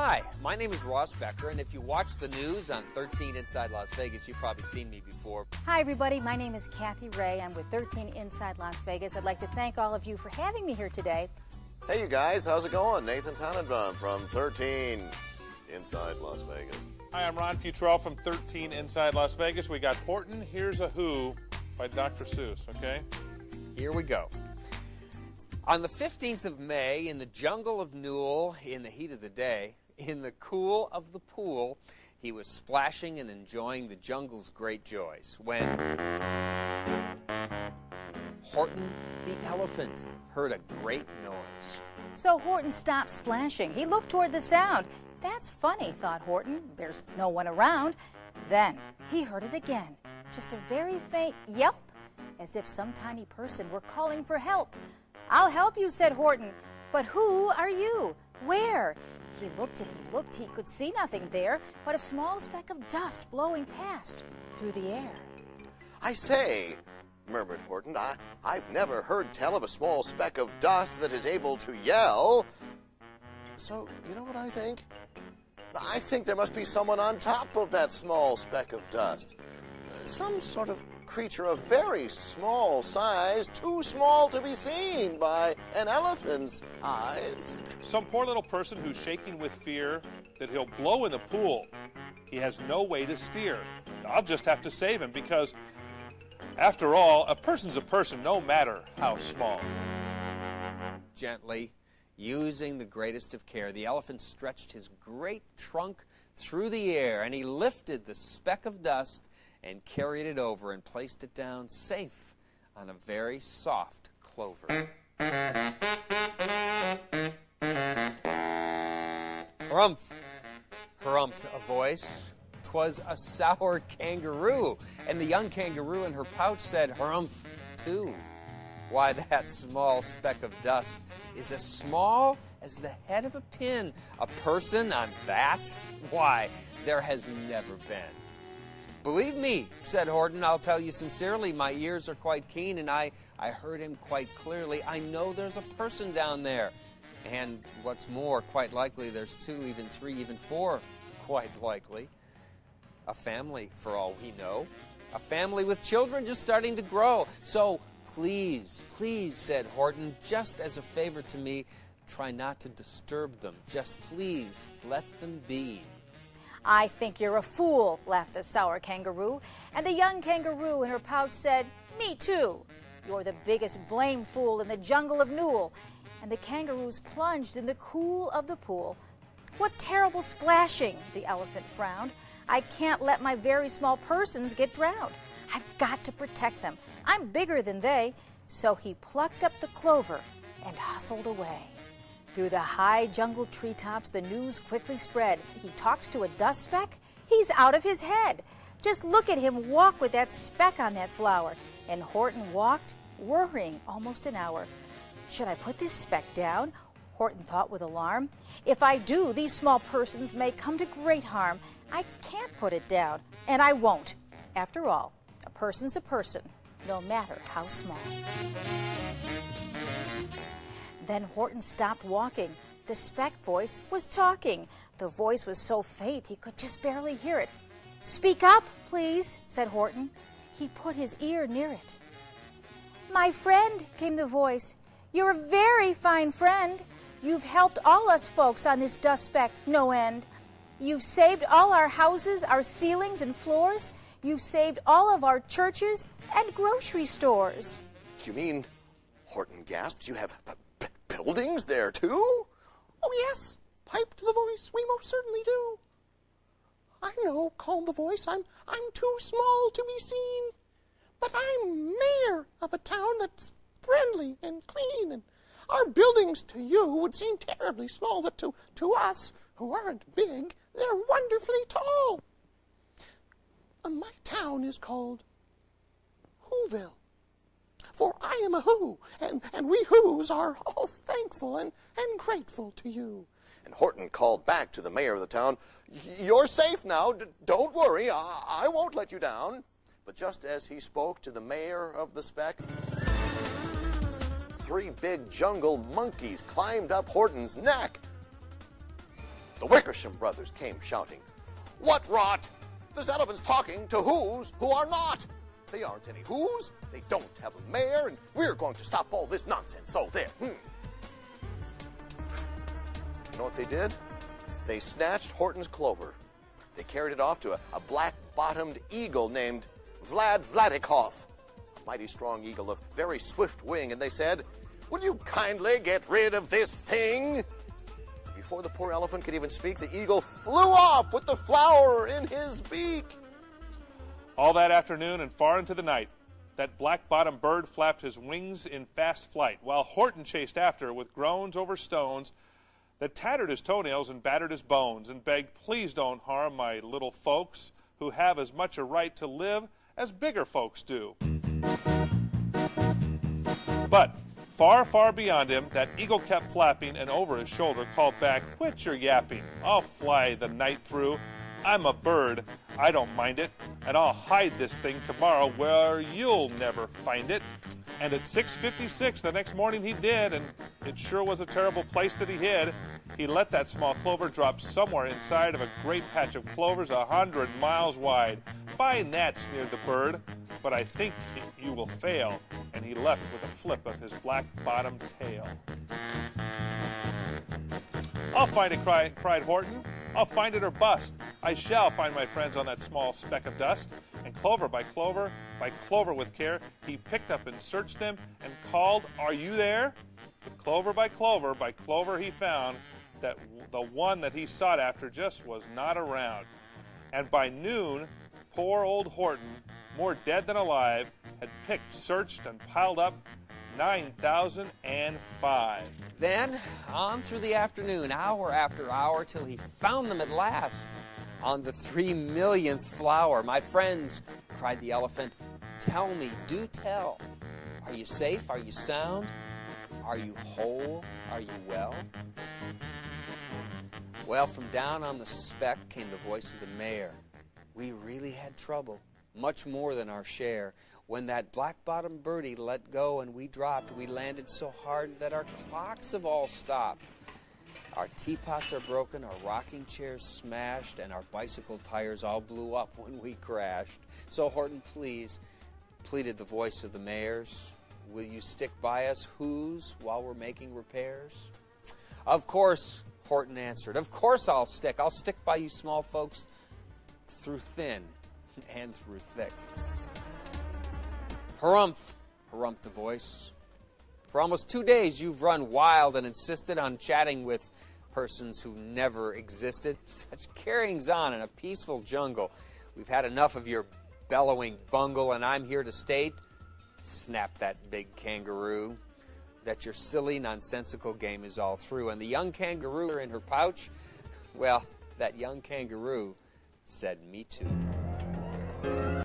Hi, my name is Ross Becker, and if you watch the news on 13 Inside Las Vegas, you've probably seen me before. Hi, everybody. My name is Kathy Ray. I'm with 13 Inside Las Vegas. I'd like to thank all of you for having me here today. Hey, you guys. How's it going? Nathan Tannenbaum from 13 Inside Las Vegas. Hi, I'm Ron Futrell from 13 Inside Las Vegas. We got Horton, Here's a Who by Dr. Seuss, okay? Here we go. On the 15th of May, in the jungle of Newell, in the heat of the day, in the cool of the pool, he was splashing and enjoying the jungle's great joys when Horton the elephant heard a great noise. So Horton stopped splashing. He looked toward the sound. That's funny, thought Horton. There's no one around. Then he heard it again, just a very faint yelp, as if some tiny person were calling for help. I'll help you, said Horton. But who are you? Where? He looked and he looked. He could see nothing there but a small speck of dust blowing past through the air. I say, murmured Horton, I've never heard tell of a small speck of dust that is able to yell. So, you know what I think? I think there must be someone on top of that small speck of dust. Some sort of creature of very small size, too small to be seen by an elephant's eyes. Some poor little person who's shaking with fear that he'll blow in the pool. He has no way to steer. I'll just have to save him because, after all, a person's a person no matter how small. Gently, using the greatest of care, the elephant stretched his great trunk through the air, and he lifted the speck of dust and carried it over and placed it down safe on a very soft clover. Harumph! Harumphed a voice. 'Twas a sour kangaroo, and the young kangaroo in her pouch said, harumph, too. Why, that small speck of dust is as small as the head of a pin. A person on that? Why, there has never been. Believe me, said Horton, I'll tell you sincerely, my ears are quite keen, and I heard him quite clearly. I know there's a person down there. And what's more, quite likely there's 2, even 3, even 4, quite likely. A family, for all we know. A family with children just starting to grow. So please, please, said Horton, just as a favor to me, try not to disturb them. Just please, let them be. I think you're a fool, laughed the sour kangaroo. And the young kangaroo in her pouch said, me too. You're the biggest blame fool in the jungle of Newell. And the kangaroos plunged in the cool of the pool. What terrible splashing, the elephant frowned. I can't let my very small persons get drowned. I've got to protect them. I'm bigger than they. So he plucked up the clover and hustled away. Through the high jungle treetops, the news quickly spread. He talks to a dust speck? He's out of his head. Just look at him walk with that speck on that flower. And Horton walked, worrying almost an hour. Should I put this speck down? Horton thought with alarm. If I do, these small persons may come to great harm. I can't put it down, and I won't. After all, a person's a person, no matter how small. Then Horton stopped walking. The speck voice was talking. The voice was so faint he could just barely hear it. Speak up, please, said Horton. He put his ear near it. My friend, came the voice, you're a very fine friend. You've helped all us folks on this dust speck no end. You've saved all our houses, our ceilings and floors. You've saved all of our churches and grocery stores. You mean, Horton gasped, you have buildings there too? Oh yes, piped the voice, we most certainly do. I know, called the voice, I'm too small to be seen. But I'm mayor of a town that's friendly and clean, and our buildings to you would seem terribly small, but to us, who aren't big, they're wonderfully tall. My town is called Whoville, for I am a Who, and we Whos are all thankful and grateful to you. And Horton called back to the mayor of the town, you're safe now, don't worry, I won't let you down. But just as he spoke to the mayor of the speck, 3 big jungle monkeys climbed up Horton's neck. The Wickersham brothers came shouting, "What rot! This elephant's talking to who's who are not. They aren't any who's, they don't have a mayor, and we're going to stop all this nonsense, so there. You know what they did? They snatched Horton's clover. They carried it off to a black-bottomed eagle named Vladikoff, a mighty strong eagle of very swift wing, and they said, "Will you kindly get rid of this thing?" Before the poor elephant could even speak, the eagle flew off with the flower in his beak. All that afternoon and far into the night, that black-bottomed bird flapped his wings in fast flight, while Horton chased after with groans over stones that tattered his toenails and battered his bones, and begged, "Please don't harm my little folks, who have as much a right to live as bigger folks do." But far, far beyond him, that eagle kept flapping, and over his shoulder called back, "Quit your yapping. I'll fly the night through. I'm a bird. I don't mind it. And I'll hide this thing tomorrow where you'll never find it." And at 6:56 the next morning he did, and it sure was a terrible place that he hid. He let that small clover drop somewhere inside of a great patch of clovers 100 miles wide. "Find that," sneered the bird, "but I think you will fail." And he left with a flip of his black-bottomed tail. "I'll find it," cried Horton. "I'll find it or bust. I shall find my friends on that small speck of dust." And clover by clover with care, he picked up and searched them and called, "Are you there?" But clover by clover he found that the one that he sought after just was not around. And by noon, poor old Horton, more dead than alive, had picked, searched, and piled up 9,005. Then, on through the afternoon, hour after hour, till he found them at last. On the 3 millionth flower. "My friends," cried the elephant, "tell me, do tell. Are you safe? Are you sound? Are you whole? Are you well?" Well, from down on the speck came the voice of the mayor. "We really had trouble, much more than our share. When that black-bottomed birdie let go and we dropped, we landed so hard that our clocks have all stopped. Our teapots are broken, our rocking chairs smashed, and our bicycle tires all blew up when we crashed. So, Horton, please," pleaded the voice of the mayor's, "will you stick by us who's while we're making repairs?" "Of course," Horton answered. "Of course I'll stick. I'll stick by you small folks through thin and through thick." "Harumph," harumphed the voice. "For almost 2 days you've run wild and insisted on chatting with persons who never existed. Such carryings on in a peaceful jungle. We've had enough of your bellowing bungle, and I'm here to state," snapped that big kangaroo, "that your silly, nonsensical game is all through." And the young kangaroo in her pouch, well, that young kangaroo said, "Me too."